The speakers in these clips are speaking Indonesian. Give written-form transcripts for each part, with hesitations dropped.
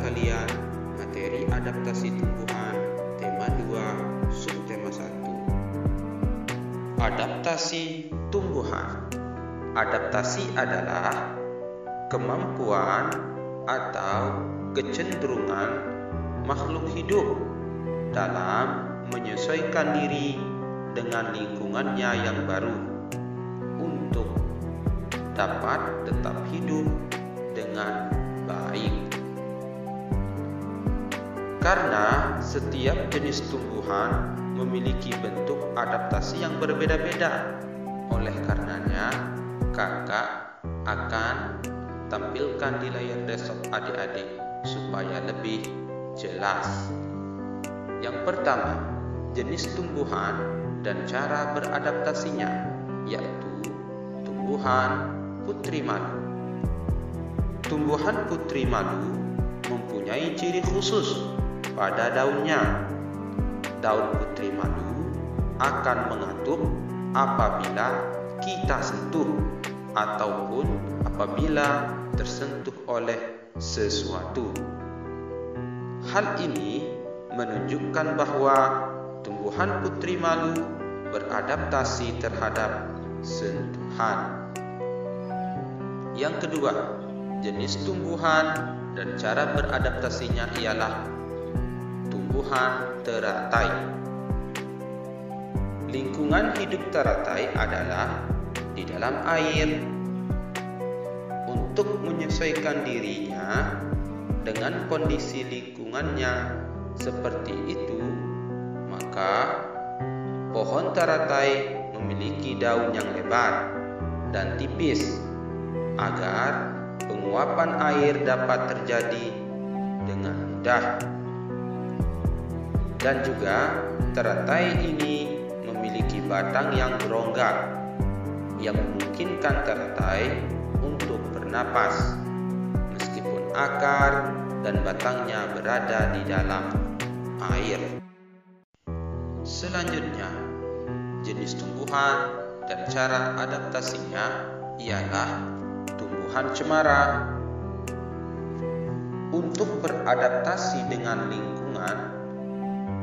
kalian materi adaptasi tumbuhan tema 2 subtema 1. Adaptasi tumbuhan. Adaptasi adalah kemampuan atau kecenderungan makhluk hidup dalam menyesuaikan diri dengan lingkungannya yang baru untuk dapat tetap hidup dengan baik. Karena setiap jenis tumbuhan memiliki bentuk adaptasi yang berbeda-beda, oleh karenanya kakak akan tampilkan di layar desktop adik-adik supaya lebih jelas. Yang pertama, jenis tumbuhan dan cara beradaptasinya, yaitu tumbuhan putri malu. Tumbuhan putri malu mempunyai ciri khusus pada daunnya. Daun putri malu akan mengatup apabila kita sentuh ataupun apabila tersentuh oleh sesuatu. Hal ini menunjukkan bahwa tumbuhan putri malu beradaptasi terhadap sentuhan. Yang kedua, jenis tumbuhan dan cara beradaptasinya ialah tumbuhan teratai. Lingkungan hidup teratai adalah di dalam air. Untuk menyesuaikan dirinya dengan kondisi lingkungannya seperti itu, maka pohon teratai memiliki daun yang lebar dan tipis agar penguapan air dapat terjadi dengan mudah. Dan juga teratai ini memiliki batang yang berongga yang memungkinkan teratai untuk bernapas meskipun akar dan batangnya berada di dalam air. Selanjutnya, jenis tumbuhan dan cara adaptasinya ialah tumbuhan cemara. Untuk beradaptasi dengan lingkungan,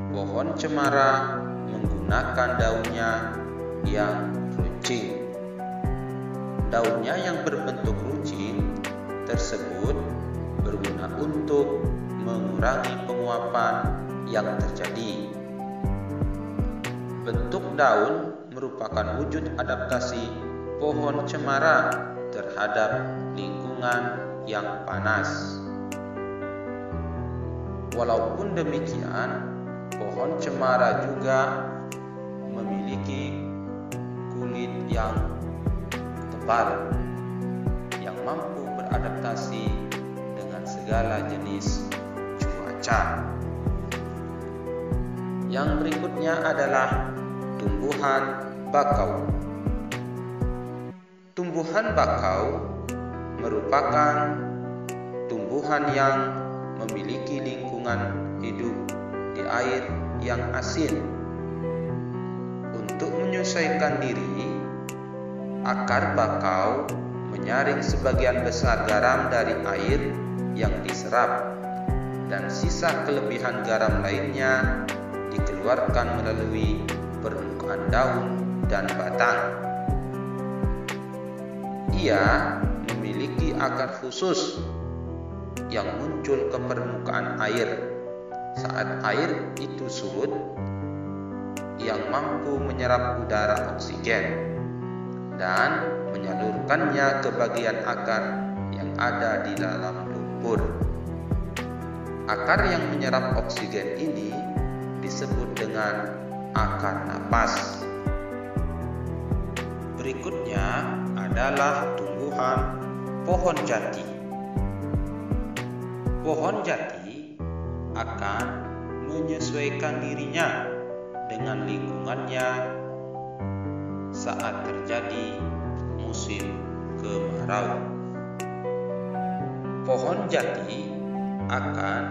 pohon cemara menggunakan daunnya yang runcing. Daunnya yang berbentuk runcing tersebut berguna untuk mengurangi penguapan yang terjadi. Bentuk daun merupakan wujud adaptasi pohon cemara terhadap lingkungan yang panas. Walaupun demikian, pohon cemara juga memiliki kulit yang tebal yang mampu beradaptasi dengan segala jenis cuaca. Yang berikutnya adalah tumbuhan bakau. Tumbuhan bakau merupakan tumbuhan yang memiliki lingkungan hidup di air yang asin. Untuk menyesuaikan diri, akar bakau menyaring sebagian besar garam dari air yang diserap, dan sisa kelebihan garam lainnya dikeluarkan melalui permukaan daun dan batang. Ia memiliki akar khusus yang muncul ke permukaan air saat air itu surut, yang mampu menyerap udara oksigen dan menyalurkannya ke bagian akar yang ada di dalam lumpur. Akar yang menyerap oksigen ini disebut dengan akar napas. Berikutnya adalah tumbuhan pohon jati. Pohon jati akan menyesuaikan dirinya dengan lingkungannya saat terjadi musim kemarau. Pohon jati akan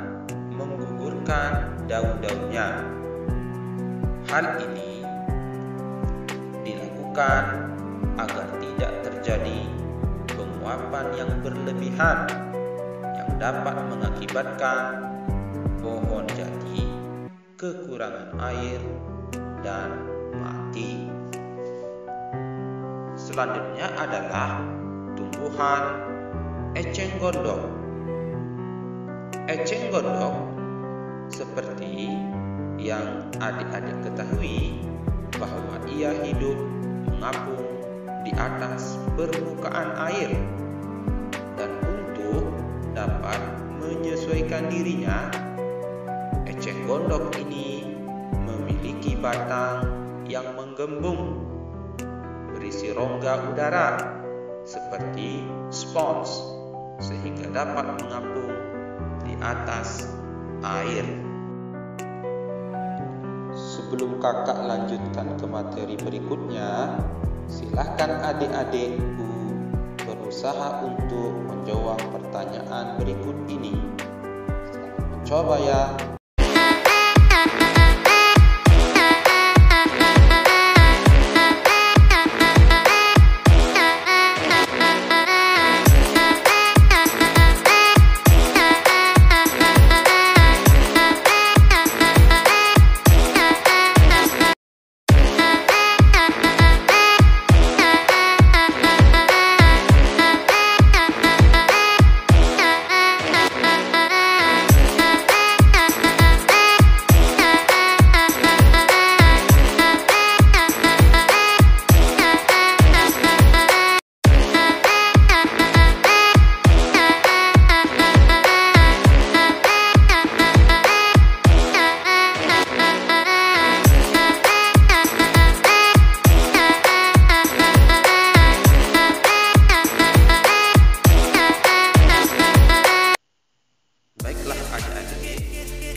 menggugurkan daun-daunnya. Hal ini dilakukan agar tidak terjadi penguapan yang berlebihan yang dapat mengakibatkan pohon jati kekurangan air dan mati. Selanjutnya adalah tumbuhan eceng gondok. Eceng gondok seperti yang adik-adik ketahui bahwa ia hidup mengapung di atas permukaan air, dan untuk dapat menyesuaikan dirinya, eceng gondok ini memiliki batang yang menggembung berisi rongga udara seperti spons sehingga dapat mengapung di atas air. Sebelum kakak lanjutkan ke materi berikutnya, silakan adik-adikku berusaha untuk menjawab pertanyaan berikut ini. Selamat mencoba ya.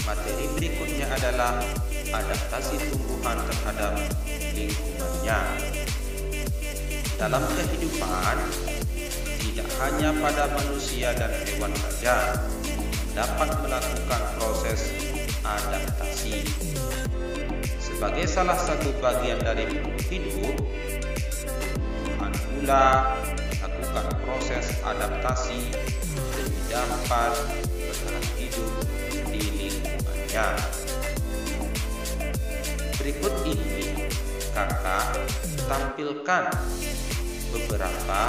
Materi berikutnya adalah adaptasi tumbuhan terhadap lingkungannya. Dalam kehidupan, tidak hanya pada manusia dan hewan saja dapat melakukan proses adaptasi. Sebagai salah satu bagian dari hidup, tumbuhan pula melakukan proses adaptasi demi dapat bertahan hidup di lingkungannya. Berikut ini kakak tampilkan beberapa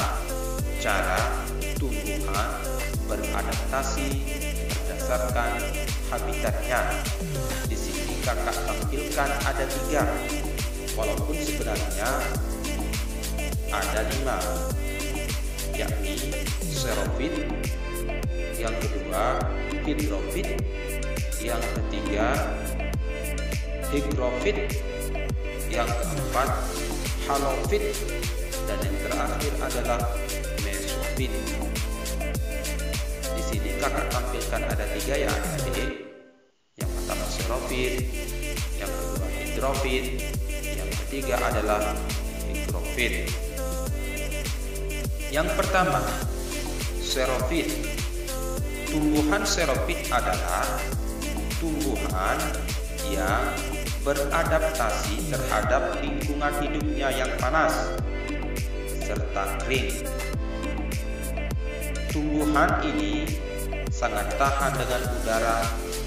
cara tumbuhan beradaptasi berdasarkan habitatnya. Di sini kakak tampilkan ada 3, walaupun sebenarnya ada 5, yakni xerofit, yang kedua hidrofit, yang ketiga hygrofit, yang keempat halofit, dan yang terakhir adalah mesofit. Di sini kakak tampilkan ada 3 ya adik-adik. Yang pertama xerofit, yang kedua hidrofit, yang ketiga adalah hygrofit. Yang pertama xerofit. Tumbuhan xerofit adalah tumbuhan yang beradaptasi terhadap lingkungan hidupnya yang panas serta kering. Tumbuhan ini sangat tahan dengan udara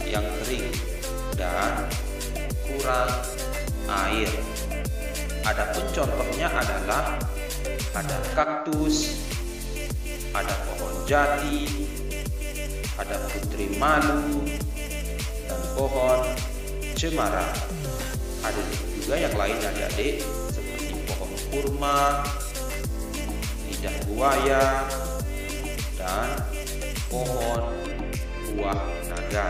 yang kering dan kurang air. Adapun contohnya adalah ada kaktus, ada pohon jati, ada putri malu, dan pohon cemara. Ada juga yang lain adik-adik seperti pohon kurma, lidah buaya, dan pohon buah naga.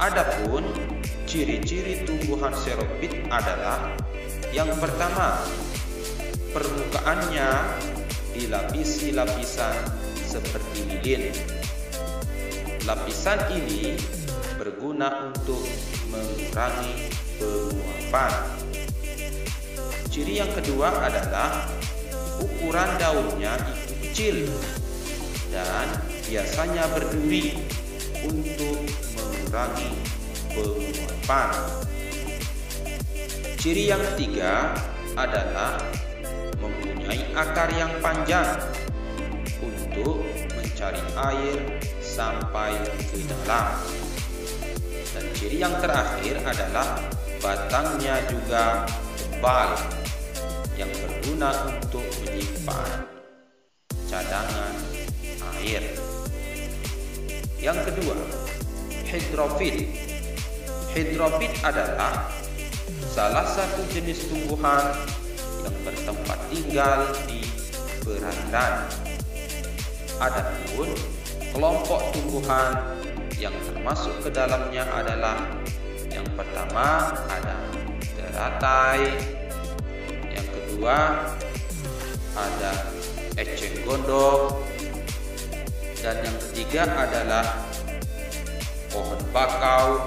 Adapun ciri-ciri tumbuhan xerofit adalah yang pertama, permukaannya dilapisi lapisan seperti lilin. Lapisan ini berguna untuk mengurangi penguapan. Ciri yang kedua adalah ukuran daunnya itu kecil dan biasanya berduri untuk mengurangi penguapan. Ciri yang ketiga adalah mempunyai akar yang panjang untuk mencari air sampai ke dalam. Dan ciri yang terakhir adalah batangnya juga tebal yang berguna untuk menyimpan cadangan air. Yang kedua, hidrofit. Hidrofit adalah salah satu jenis tumbuhan yang bertempat tinggal di perairan. Adapun kelompok tumbuhan yang termasuk ke dalamnya adalah yang pertama ada teratai, yang kedua ada eceng gondok, dan yang ketiga adalah pohon bakau.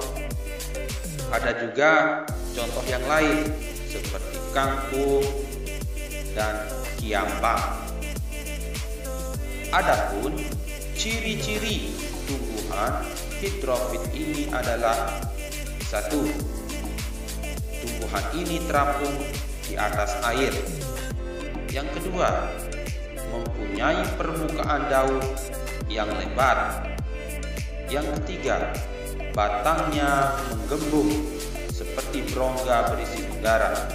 Ada juga contoh yang lain seperti kangkung dan kiambang. Adapun ciri-ciri tumbuhan hidrofit ini adalah: 1. Tumbuhan ini terapung di atas air. Yang kedua, mempunyai permukaan daun yang lebar. Yang ketiga, batangnya menggembung seperti berongga berisi udara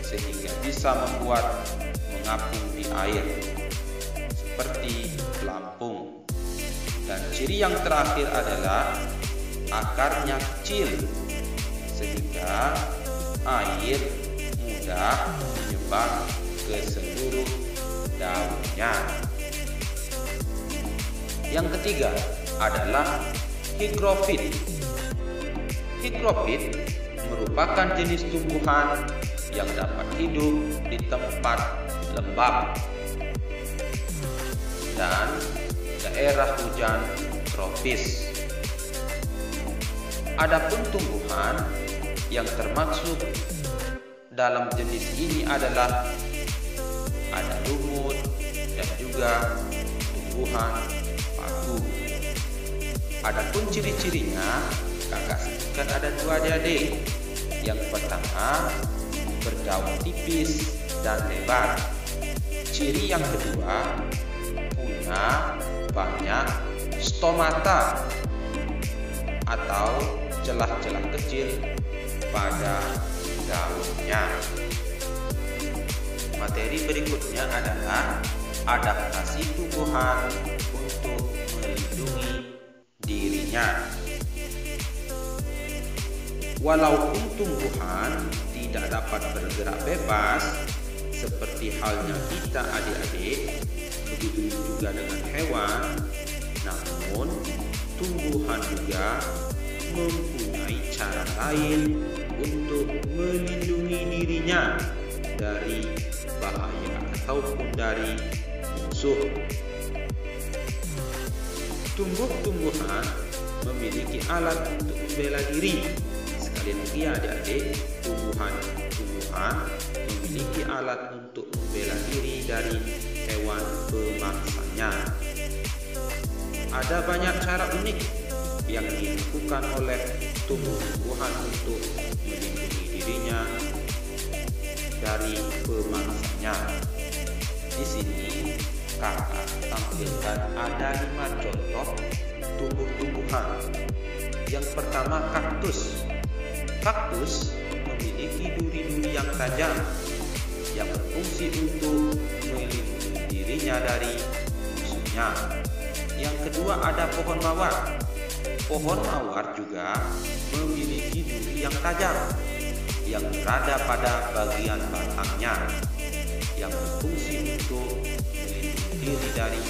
sehingga bisa membuat mengapung di air seperti pelampung. Dan ciri yang terakhir adalah akarnya kecil sehingga air mudah menyebar ke seluruh daunnya. Yang ketiga adalah higrofit. Higrofit merupakan jenis tumbuhan yang dapat hidup di tempat lembab dan daerah hujan tropis. Adapun tumbuhan yang termasuk dalam jenis ini adalah ada lumut dan juga tumbuhan paku. Adapun ciri-cirinya kakak sebutkan ada 2 adik-adik. Yang pertama, berdaun tipis dan lebar. Ciri yang kedua, punya banyak stomata atau celah-celah kecil pada daunnya. Materi berikutnya adalah adaptasi tumbuhan untuk melindungi dirinya. Walaupun tumbuhan tidak dapat bergerak bebas seperti halnya kita adik-adik, begitu juga dengan hewan, namun tumbuhan juga mempunyai cara lain untuk melindungi dirinya dari bahaya ataupun dari musuh. Tumbuh-tumbuhan memiliki alat untuk membela diri. Sekali lagi adik-adik, tumbuhan memiliki alat untuk membela diri dari hewan pemangsanya. Ada banyak cara unik yang dilakukan oleh tumbuh-tumbuhan untuk melindungi dirinya dari pemangsanya. Di sini kakak tampilkan ada 5 contoh tumbuh-tumbuhan. Yang pertama, kaktus. Kaktus memiliki duri-duri yang tajam yang berfungsi untuk melindungi dirinya dari musuhnya. Yang kedua ada pohon mawar. Pohon mawar juga memiliki duri yang tajam yang berada pada bagian batangnya yang berfungsi untuk melindungi diri dari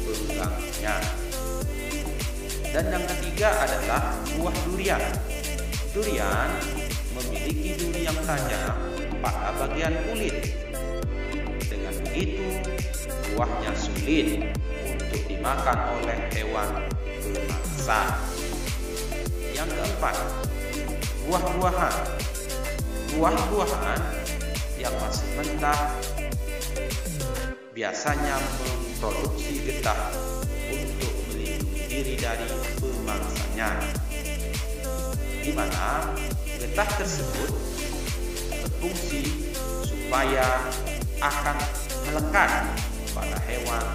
pengganggunya. Dan yang ketiga adalah buah durian. Durian memiliki duri yang tajam pada bagian kulit. Dengan begitu, buahnya sulit untuk dimakan oleh hewan pemangsa. Yang keempat, buah-buahan. Buah-buahan yang masih mentah biasanya memproduksi getah untuk melindungi diri dari pemangsanya, di mana getah tersebut berfungsi supaya akan melekat pada hewan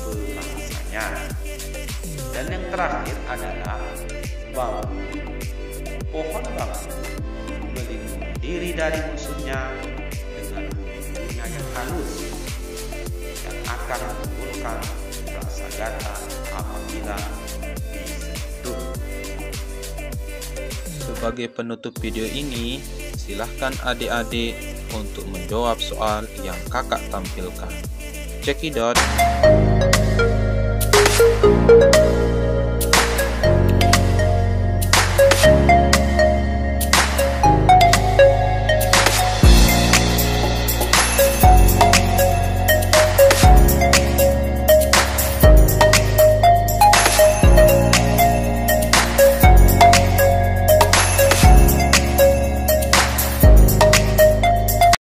pemangsanya. Dan yang terakhir adalah bambu. Pohon bambu melindungi diri dari musuhnya dengan bunyinya yang halus yang akan menimbulkan rasa gatal apabila disentuh. Sebagai penutup video ini, silahkan adik-adik untuk menjawab soal yang kakak tampilkan. Cekidot.